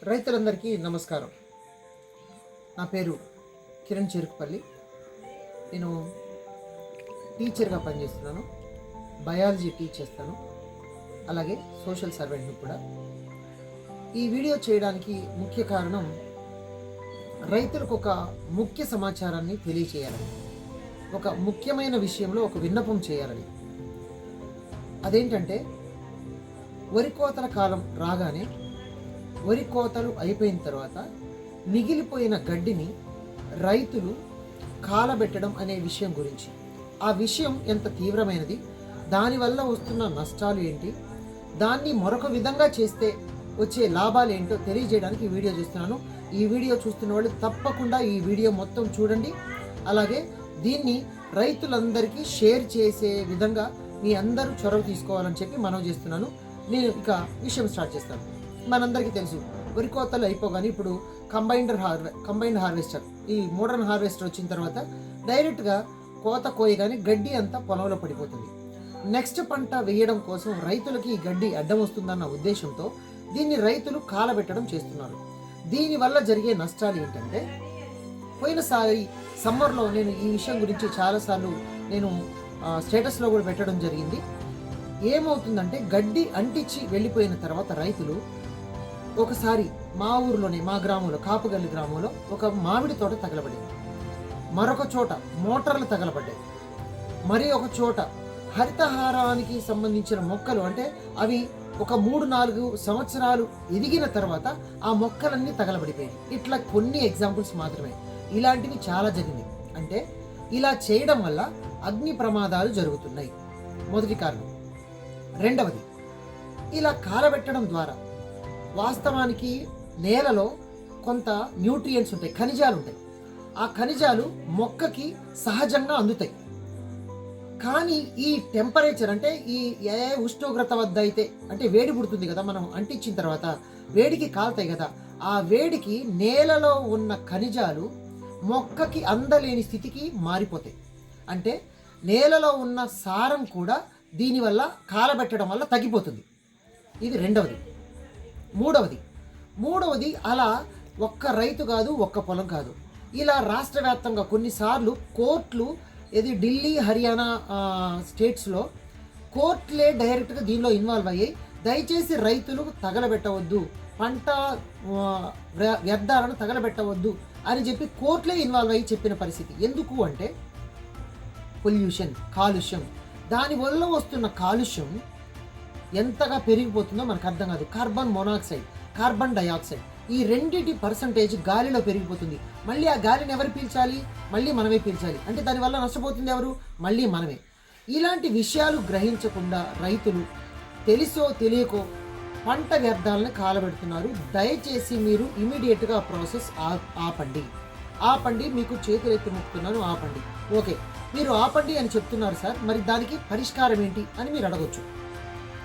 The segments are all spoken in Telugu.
రైతులందరికీ నమస్కారం. నా పేరు కిరణ్ చెరుకుపల్లి. నేను టీచర్గా పనిచేస్తున్నాను. బయాలజీ టీచ్ చేస్తాను, అలాగే సోషల్ సర్వెంట్ని కూడా. ఈ వీడియో చేయడానికి ముఖ్య కారణం రైతులకు ఒక ముఖ్య సమాచారాన్ని తెలియచేయాలని, ఒక ముఖ్యమైన విషయంలో ఒక విన్నపం చేయాలని. అదేంటంటే, వరి కోతల కాలం రాగానే వరి కోతలు అయిపోయిన తర్వాత మిగిలిపోయిన గడ్డిని రైతులు కాలబెట్టడం అనే విషయం గురించి. ఆ విషయం ఎంత తీవ్రమైనది, దానివల్ల వస్తున్న నష్టాలు ఏంటి, దాన్ని మరొక విధంగా చేస్తే వచ్చే లాభాలు ఏంటో తెలియజేయడానికి ఈ వీడియో చూస్తున్నాను. ఈ వీడియో చూస్తున్న వాళ్ళు తప్పకుండా ఈ వీడియో మొత్తం చూడండి. అలాగే దీన్ని రైతులందరికీ షేర్ చేసే విధంగా మీ అందరూ చొరవ తీసుకోవాలని చెప్పి మనం చేస్తున్నాను. నేను ఇక విషయం స్టార్ట్ చేస్తాను. మనందరికీ తెలుసు, వరి కోతలు అయిపోగానే ఇప్పుడు కంబైన్డ్ హార్వెస్టర్, ఈ మోడర్న్ హార్వెస్టర్ వచ్చిన తర్వాత డైరెక్ట్గా కోత కోయగానే గడ్డి అంతా పొలంలో పడిపోతుంది. నెక్స్ట్ పంట వేయడం కోసం రైతులకి ఈ గడ్డి అడ్డం వస్తుందన్న ఉద్దేశంతో దీన్ని రైతులు కాలబెట్టడం చేస్తున్నారు. దీనివల్ల జరిగే నష్టాలు ఏంటంటే, పోయినసారి సమ్మర్లో నేను ఈ విషయం గురించి చాలాసార్లు నేను స్టేటస్లో కూడా పెట్టడం జరిగింది. ఏమవుతుందంటే, గడ్డి అంటించి వెళ్ళిపోయిన తర్వాత రైతులు ఒకసారి మా ఊరిలోనే, మా గ్రామంలో, కాపుగల్లి గ్రామంలో ఒక మామిడి తోట తగలబడింది. మరొక చోట మోటార్లు తగలబడ్డాయి. మరి ఒక చోట హరితహారానికి సంబంధించిన మొక్కలు, అంటే అవి ఒక 3-4 సంవత్సరాలు ఎదిగిన తర్వాత ఆ మొక్కలన్నీ తగలబడిపోయాయి. ఇట్లా కొన్ని ఎగ్జాంపుల్స్ మాత్రమే. ఇలాంటివి చాలా జరిగింది. అంటే ఇలా చేయడం వల్ల అగ్ని ప్రమాదాలు జరుగుతున్నాయి, మొదటి కారణం. రెండవది, ఇలా కాలబెట్టడం ద్వారా వాస్తవానికి నేలలో కొంత న్యూట్రియంట్స్ ఉంటాయి, ఖనిజాలు ఉంటాయి. ఆ ఖనిజాలు మొక్కకి సహజంగా అందుతాయి. కానీ ఈ టెంపరేచర్, అంటే ఈ ఉష్ణోగ్రత వద్ద అయితే, అంటే వేడి పుడుతుంది కదా, మనం అంటించిన తర్వాత వేడికి కాలుతాయి కదా, ఆ వేడికి నేలలో ఉన్న ఖనిజాలు మొక్కకి అందలేని స్థితికి మారిపోతాయి. అంటే నేలలో ఉన్న సారం కూడా దీనివల్ల కాలబెట్టడం వల్ల తగ్గిపోతుంది. ఇది రెండవది. మూడవది అలా ఒక్క రైతు కాదు, ఒక్క పొలం కాదు, ఇలా రాష్ట్ర వ్యాప్తంగా కొన్నిసార్లు కోర్టులు, ఇది ఢిల్లీ, హర్యానా స్టేట్స్లో కోర్టులే డైరెక్ట్గా దీనిలో ఇన్వాల్వ్ అయ్యాయి. దయచేసి రైతులు తగలబెట్టవద్దు, పంట వ్యర్థాలను తగలబెట్టవద్దు అని చెప్పి కోర్టులే ఇన్వాల్వ్ అయ్యి చెప్పిన పరిస్థితి. ఎందుకు అంటే, పొల్యూషన్, కాలుష్యం. దానివల్ల వస్తున్న కాలుష్యం ఎంతగా పెరిగిపోతుందో మనకు అర్థం కాదు. కార్బన్ మోనాక్సైడ్, కార్బన్ డయాక్సైడ్, ఈ రెండింటి పర్సంటేజ్ గాలిలో పెరిగిపోతుంది. మళ్ళీ ఆ గాలిని ఎవరు పీల్చాలి? మళ్ళీ మనమే పీల్చాలి. అంటే దానివల్ల నష్టపోతుంది ఎవరు? మళ్ళీ మనమే. ఇలాంటి విషయాలు గ్రహించకుండా రైతులు తెలిసో తెలియకో పంట వ్యర్థాలను కాలబెడుతున్నారు. దయచేసి మీరు ఇమీడియట్గా ప్రాసెస్ ఆపండి. మీకు చేతులెత్తి మొక్కుతున్నాను, ఆపండి. ఓకే, మీరు ఆపండి అని చెప్తున్నారు సార్, మరి దానికి పరిష్కారం ఏంటి అని మీరు అడగొచ్చు.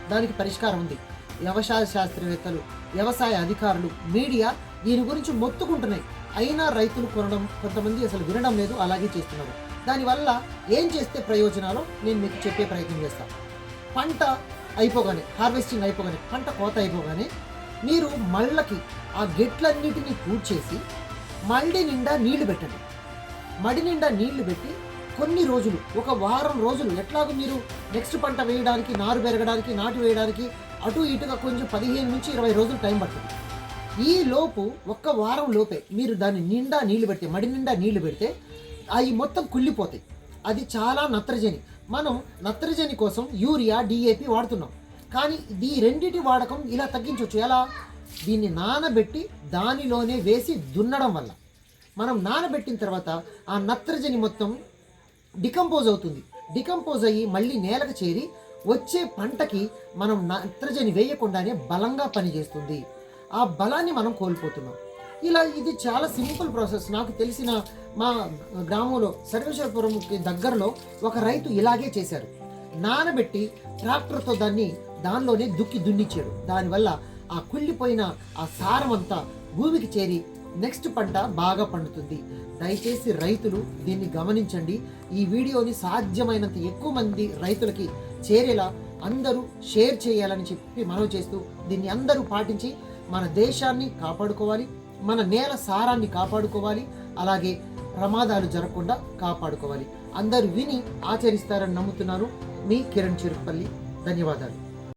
దానికి పరిష్కారం ఉంది. వ్యవసాయ శాస్త్రవేత్తలు, వ్యవసాయ అధికారులు, మీడియా దీని గురించి మొత్తుకుంటున్నాయి. అయినా రైతులు కొంతమంది అసలు వినడం లేదు, అలాగే చేస్తున్నారు. దానివల్ల ఏం చేస్తే ప్రయోజనాలు నేను మీకు చెప్పే ప్రయత్నం చేస్తాను. పంట అయిపోగానే, హార్వెస్టింగ్ అయిపోగానే, పంట కోత అయిపోగానే మీరు మళ్ళకి ఆ గెట్లన్నిటినీ పూడ్చేసి మడి నిండా నీళ్లు పెట్టండి. మడి నిండా నీళ్లు పెట్టి కొన్ని రోజులు, ఒక వారం రోజులు, ఎట్లాగో మీరు నెక్స్ట్ పంట వేయడానికి, నారు పెరగడానికి, నాటు వేయడానికి అటు ఇటుగా కొంచెం 15 నుంచి 20 రోజులు టైం పడుతుంది. ఈ లోపు ఒక్క వారం లోపే మీరు దాన్ని నిండా నీళ్లు పెడితే, మడి నిండా నీళ్లు పెడితే అవి మొత్తం కుళ్ళిపోతాయి. అది చాలా నత్రజని. మనం నత్రజని కోసం యూరియా, డిఏపి వాడుతున్నాం. కానీ ఈ రెండిటి వాడకం ఇలా తగ్గించవచ్చు. ఎలా? దీన్ని నానబెట్టి దానిలోనే వేసి దున్నడం వల్ల. మనం నానబెట్టిన తర్వాత ఆ నత్రజని మొత్తం డికంపోజ్ అవుతుంది. డికంపోజ్ అయ్యి మళ్ళీ నేలకు చేరి వచ్చే పంటకి మనం నత్రజని వేయకుండానే బలంగా పనిచేస్తుంది. ఆ బలాన్ని మనం కోల్పోతున్నాం. ఇది చాలా సింపుల్ ప్రాసెస్. నాకు తెలిసిన మా గ్రామంలో సర్వేశ్వరపురంకి దగ్గరలో ఒక రైతు ఇలాగే చేశారు. నానబెట్టి ట్రాక్టర్తో దానిలోనే దున్నిచ్చాడు. దానివల్ల ఆ కుళ్ళిపోయిన ఆ సారం అంతా భూమికి చేరి నెక్స్ట్ పంట బాగా పండుతుంది. దయచేసి రైతులు దీన్ని గమనించండి. ఈ వీడియోని సాధ్యమైనంత ఎక్కువ మంది రైతులకి చేరేలా అందరూ షేర్ చేయాలని చెప్పి మనవి చేస్తూ, దీన్ని అందరూ పాటించి మన దేశాన్ని కాపాడుకోవాలి, మన నేల సారాన్ని కాపాడుకోవాలి, అలాగే ప్రమాదాలు జరగకుండా కాపాడుకోవాలి. అందరూ విని ఆచరిస్తారని నమ్ముతున్నాను. మీ కిరణ్ చిరుపల్లి. ధన్యవాదాలు.